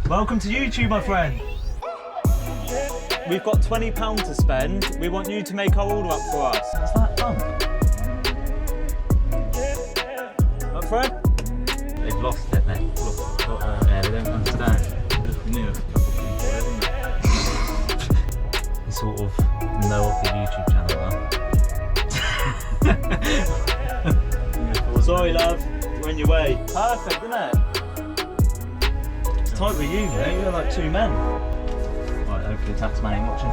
Welcome to YouTube, my friend. We've got £20 to spend. We want you to make our order up for us. What's that bump? My friend? They've lost it, mate. Yeah, they don't understand. Knew a couple of people, didn't You sort of know of the YouTube channel, huh? Sorry, love. We're in your way. Perfect, isn't it? It's tight with you, mate. You're like two men. Right, hopefully the tax man ain't watching.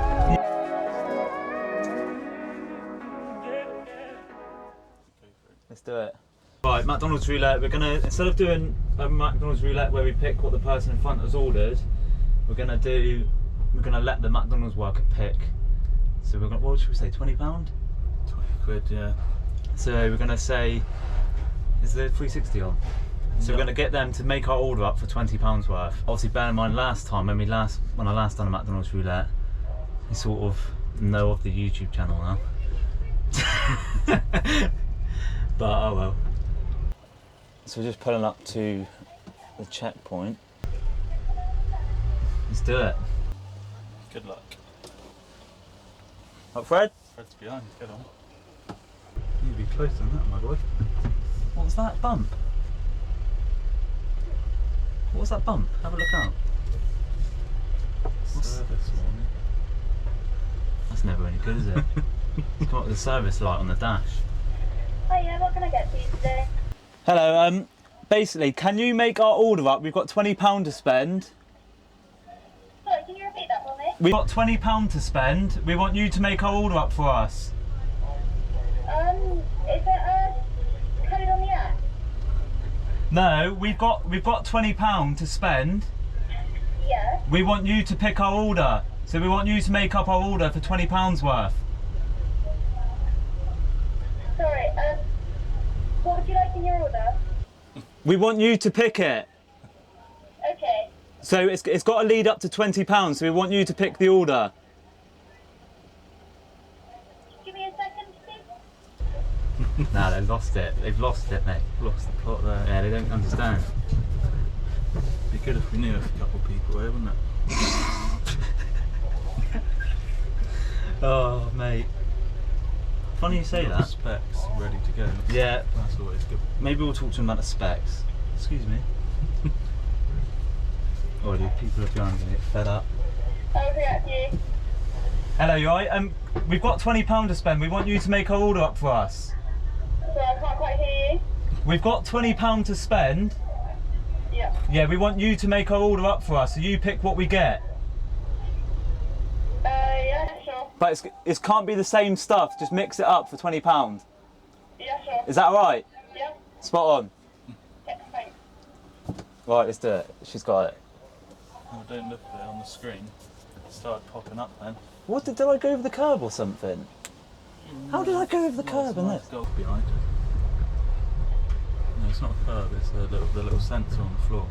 Let's do it. Right, McDonald's Roulette. We're gonna, instead of doing a McDonald's Roulette where we pick what the person in front of us ordered, we're gonna let the McDonald's worker pick. So we're gonna, what should we say, £20? 20 quid, yeah. So we're gonna say, is there 360 on? So we're gonna get them to make our order up for £20 worth. Obviously, bear in mind last time when I last done a McDonald's Roulette, you sort of know of the YouTube channel now. But oh well. So we're just pulling up to the checkpoint. Let's do it. Good luck. Up, Fred? Fred's behind, get on. You'd be closer than that, my boy. What was that bump? What was that bump? Have a look out. Service warning. That's never any good, is it? It's come up with a service light on the dash. Hiya, what can I get for you today? Hello, basically, can you make our order up? We've got £20 to spend. Sorry, can you repeat that for me? We've got £20 to spend. We want you to make our order up for us. Is it code on the app? No, we've got £20 to spend. Yeah. We want you to pick our order. So we want you to make up our order for £20 worth. Sorry, what would you like in your order? We want you to pick it. Okay. So it's got to lead up to £20, so we want you to pick the order. Give me a second, please. Nah, they've lost it. They've lost it, mate. Lost the plot there. Yeah, they don't understand. Be good if we knew a couple of people here, wouldn't it? Oh, mate. Funny you say that. Specs ready to go. Yeah. That's always good. Maybe we'll talk to them about the specs. Excuse me. Oh, dude, people are behind me, get fed up. I'll react to you. Hello, you alright? We've got £20 to spend. We want you to make our order up for us. Sorry, I can't quite hear you. We've got £20 to spend. Yeah. Yeah, we want you to make our order up for us, so you pick what we get. Yeah, sure. But it can't be the same stuff, just mix it up for £20. Yeah, sure. Is that alright? Yeah. Spot on. Yeah, thanks. Right, let's do it. She's got it. Oh, don't look at it on the screen. It started popping up then. What, did I go over the curb or something? How did I go over the curb in this? Golf behind. No, it's not a curb, it's the little sensor on the floor.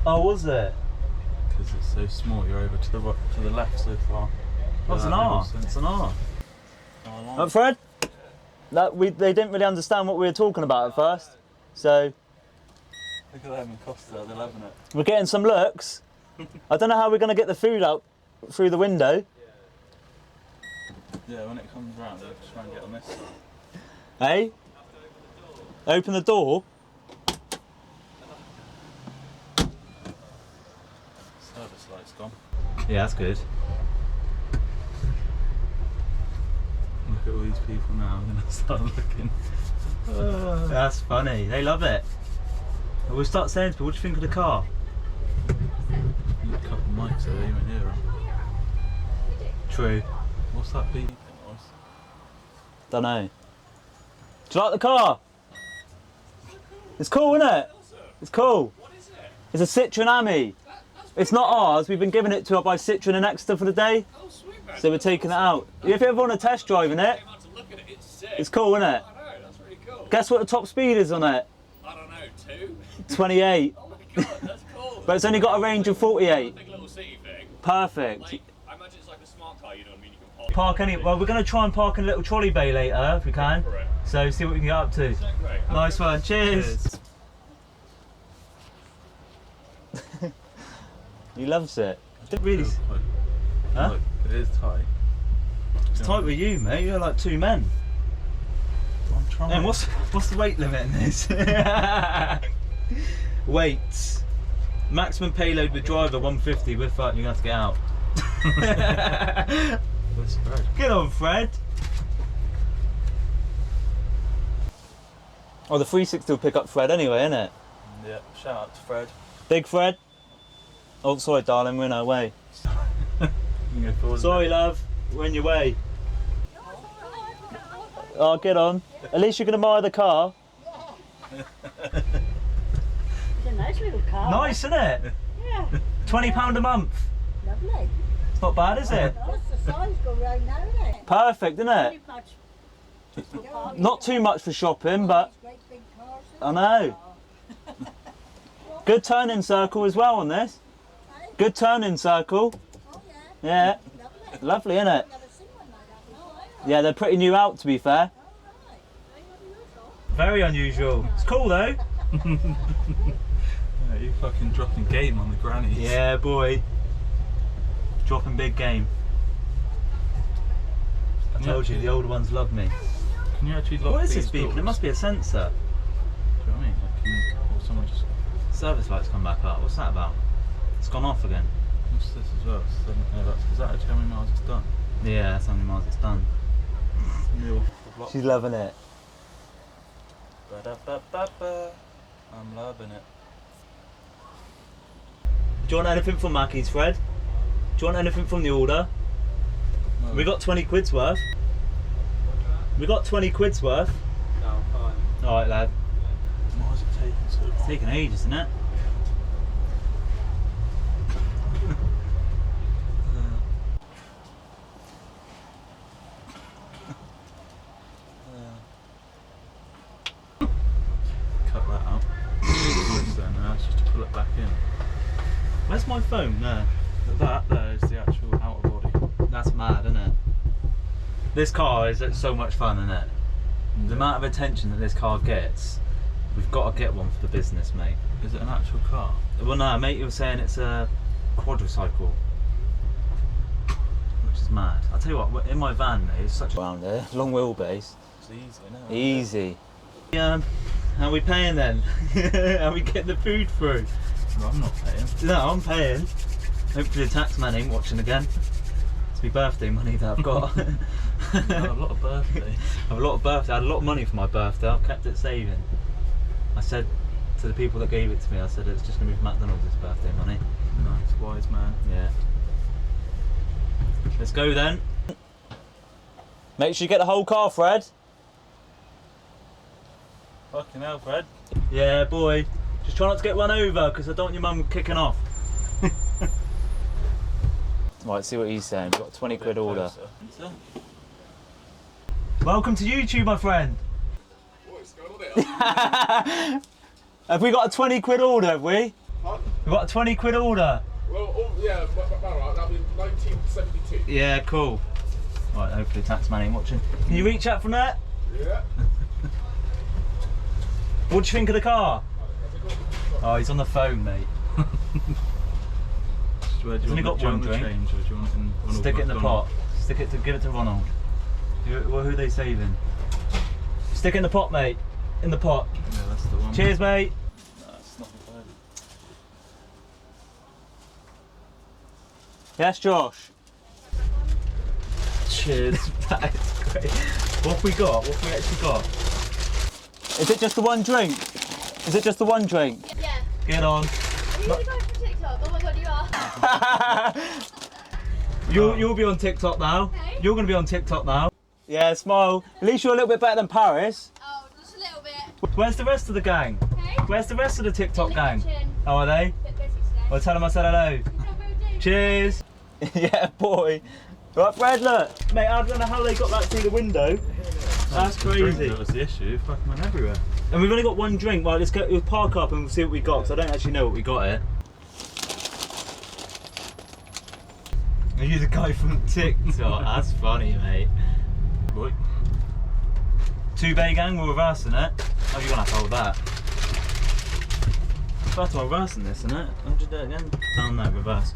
Oh, was it? Because it's so small, you're over to the left so far. Oh, it's an R. It's an R. Oh, Fred? They didn't really understand what we were talking about at first, so look at them in Costa, they're loving it. we're getting some looks. I don't know how we're going to get the food out through the window. Yeah, when it comes round, they'll try and get on this side. Hey? Open the door. Service light's gone. Yeah, that's good. Look at all these people now, I'm going to start looking. That's funny. They love it. We'll start saying to people, what do you think of the car? A couple of mics there, you won't hear them. True. What's that beeping noise? Don't know. Do you like the car? It's cool, isn't it? It's cool. What is it? It's a Citroen Ami. It's not ours. We've been given it to us by Citroen and Exeter for the day. Oh, sweet, man. So we're taking it out. If you ever want to test drive in it, Came out to look at it. It's sick. it's cool, isn't it? I know, that's really cool. Guess what the top speed is on it? I don't know, 2? 28. Oh my god, that's cool. But it's only got a range of 48. Big little city thing. Perfect. Like, I imagine it's like a smart car, you know what I mean? You can Park any. Well, we're going to try and park in a little trolley bay later if we can. Correct. So see what we can get up to. So great. Nice one. Cheers. He loves it. I didn't really. Huh? Look, it is tight. It's tight with you, mate. You're like two men. I'm trying. And what's the weight limit in this? Weights. Maximum payload with driver 150. With that, you're gonna have to get out. Where's Fred? Get on, Fred. Oh, the 360 will pick up Fred anyway, innit? Yeah. Shout out to Fred. Big Fred. Oh, sorry, darling. We're in our way. You can go forward. Sorry, love. We're in your way. Oh, get on. At least you can admire the car. It's a nice little car. Nice, isn't it? Yeah. £20 a month. Lovely. It's not bad, is it? Oh, it's the size go right now, isn't it? Perfect, isn't it? Pretty much. Just for parking. Not too much for shopping, but These great big cars. I know. Good turning circle as well on this. Good turning circle. Oh yeah. Yeah. Lovely. Lovely, isn't it? I've never seen one like that. No, I know. Yeah, they're pretty new out, to be fair. Oh, right. Very Very unusual. unusual. It's cool though. Yeah, you fucking dropping game on the grannies. Yeah, boy. Dropping big game. I told you, the older ones love me. Can you actually lock What is these this beeping? doors? It must be a sensor. Do you know what I mean? Like, or someone just. Service lights come back up. What's that about? It's gone off again. What's this as well? Is that actually how many miles it's done? Yeah, that's how many miles it's done. New off the block. She's loving it. Ba-da-ba-ba-ba. I'm loving it. Do you want anything from Mackey's, Fred? Do you want anything from the order? No. We got 20 quid's worth. We got 20 quid's worth. No, fine. Alright, lad. Why is it taking so long? It's taking ages, isn't it? Cut that out. It's just to pull it back in. Where's my phone? There. That there is the actual outer body. That's mad, isn't it? This car is so much fun, isn't it? The amount of attention that this car gets, we've got to get one for the business, mate. Is it an actual car? Well, no, mate, you were saying it's a quadricycle, which is mad. I'll tell you what, in my van, mate, it's such a around here, long wheelbase, It's easy, isn't it? easy. How are we paying then? How are we getting the food through? Well, I'm not paying. No, I'm paying. Hopefully the tax man ain't watching again. It's my birthday money that I've got. I had a lot of birthdays. I have a lot of birthday. I had a lot of money for my birthday. I've kept it saving. I said to the people that gave it to me, I said it's just going to be for McDonald's this birthday money. Nice, wise man. Yeah. Let's go then. Make sure you get the whole car, Fred. Fucking hell, Fred. Yeah, boy. Just try not to get run over because I don't want your mum kicking off. Right, see what he's saying. We've got a 20 quid order. Closer. Welcome to YouTube, my friend. What's going on there? Have we got a 20 quid order, have we? Huh? We've got a 20 quid order. Well, oh, yeah, right, that'll be 1972. Yeah, cool. Right, hopefully the tax man ain't watching. Can you reach out from there? Yeah. What do you think of the car? Oh, he's on the phone, mate. Where do you only want got one the drink. change, or do you want it in Ronald Stick it in the McDonald? pot. Give it to Ronald. Who are they saving? Stick it in the pot, mate. In the pot. Yeah, that's the one. Cheers, mate. No, it's not bad. Yes, Josh. Cheers. That is great. What have we got? What have we actually got? Is it just the one drink? Is it just the one drink? Yeah. Get on. Are you the guy from TikTok? Oh my god, you are. You'll be on TikTok now. Okay. You're going to be on TikTok now. Yeah, smile. At least you're a little bit better than Paris. Oh, just a little bit. Where's the rest of the gang? Okay. Where's the rest of the TikTok In the gang? kitchen. Oh, are they? Bit busy today. Well, tell them I said hello. Cheers. Yeah, boy. Right, Fred, look. Mate, I don't know how they got that through the window. That's The drink crazy. that was the issue. Fucking went everywhere. And we've only got one drink. Right, let's go. We'll park up and we'll see what we got. Because I don't actually know what we got here. Are you the guy from TikTok? That's funny, mate. Boy. Two bay gang, we're reversing it. Oh, you're gonna have to hold that. Start to reversing this, isn't it? I'll just do it again. Down there, reverse.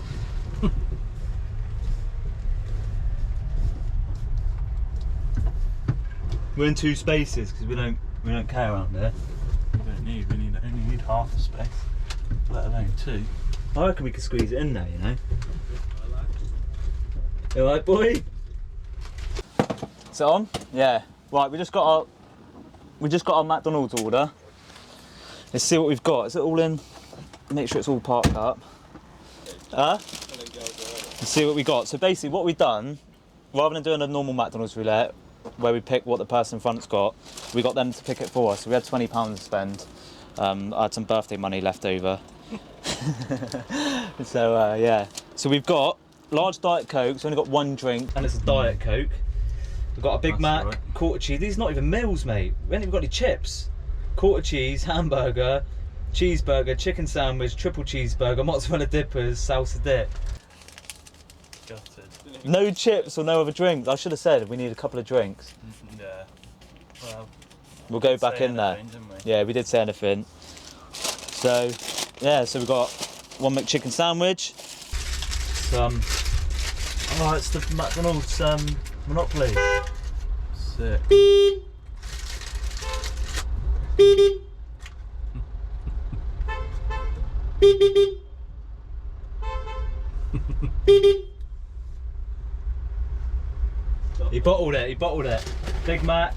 We're in 2 spaces because we don't care around there. We only need half the space, let alone 2. I reckon we could squeeze it in there, you know. You alright, boy? Is it on? Yeah. Right, we just got our McDonald's order. Let's see what we've got. Is it all in? Make sure it's all parked up. Let's see what we got. So basically what we've done, rather than doing a normal McDonald's roulette, where we pick what the person in front's got, we got them to pick it for us. So we had £20 to spend. I had some birthday money left over. So yeah. So we've got large Diet Coke, so we've only got 1 drink, and it's a Diet Coke. We've got a Big Mac, right. quarter cheese. These are not even meals, mate. We haven't even got any chips. Quarter cheese, hamburger, cheeseburger, chicken sandwich, triple cheeseburger, mozzarella dippers, salsa dip. Gutted. No chips or no other drinks. I should have said we need a couple of drinks. Yeah. Well, We'll go back in there. Didn't we? Yeah, we did say anything. So, yeah, so we've got 1 McChicken sandwich. Some. Oh, it's the McDonald's Monopoly. Sick. He bottled it. Big Mac.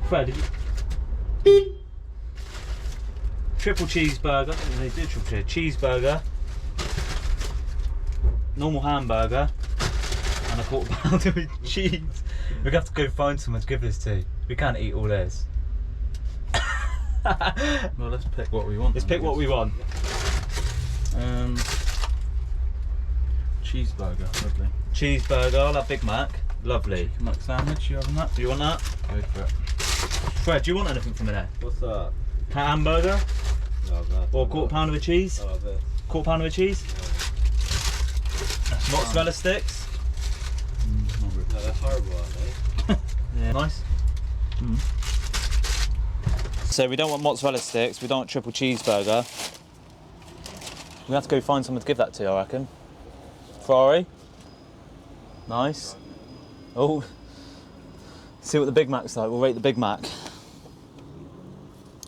Fred, did you... Triple cheeseburger. They do triple cheeseburger. Normal hamburger. And a quarter pounder of cheese. We're gonna have to go find someone to give this to. We can't eat all this. Well, let's pick what we want. Let's pick what we want. Cheeseburger, lovely. Cheeseburger, I'll have Big Mac. Lovely. Chicken Mac sandwich, you having that? Do you want that? Go for it. Fred, do you want anything from there? What's that? Hamburger? No, that. Or quarter pounder with cheese? I love this. Quarter pounder with cheese? That's Mozzarella sticks? Not really. No, they're horrible, aren't they? Yeah. Nice. So we don't want mozzarella sticks, we don't want triple cheeseburger. We have to go find someone to give that to, I reckon. Ferrari. Nice. Oh. See what the Big Mac's like, we'll rate the Big Mac.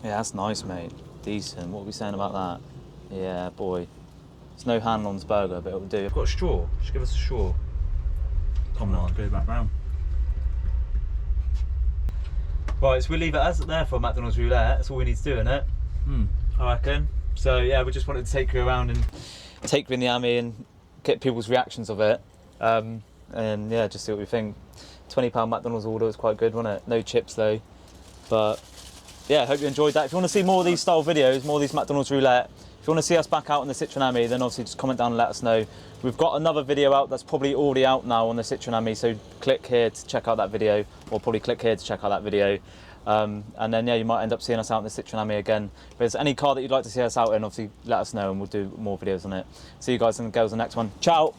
Yeah, that's nice, mate. Decent. What are we saying about that? Yeah, boy. There's no hand-ons burger, but it'll do. I've got a straw. Just give us a straw. Come on. Go back round. Right, so we'll leave it as there for McDonald's roulette. That's all we need to do, innit? I reckon. So yeah, we just wanted to take you around and take you in the Ami and get people's reactions of it. And yeah, just see what we think. £20 McDonald's order was quite good, wasn't it? No chips though. But yeah, I hope you enjoyed that. If you want to see more of these style videos, more of these McDonald's roulette, if you want to see us back out on the Citroen Ami, then obviously just comment down and let us know. We've got another video out that's probably already out now on the Citroen Ami, so click here to check out that video, or probably click here to check out that video. And then yeah, you might end up seeing us out in the Citroen Ami again. If there's any car that you'd like to see us out in, obviously let us know and we'll do more videos on it. See you guys and girls in the next one. Ciao!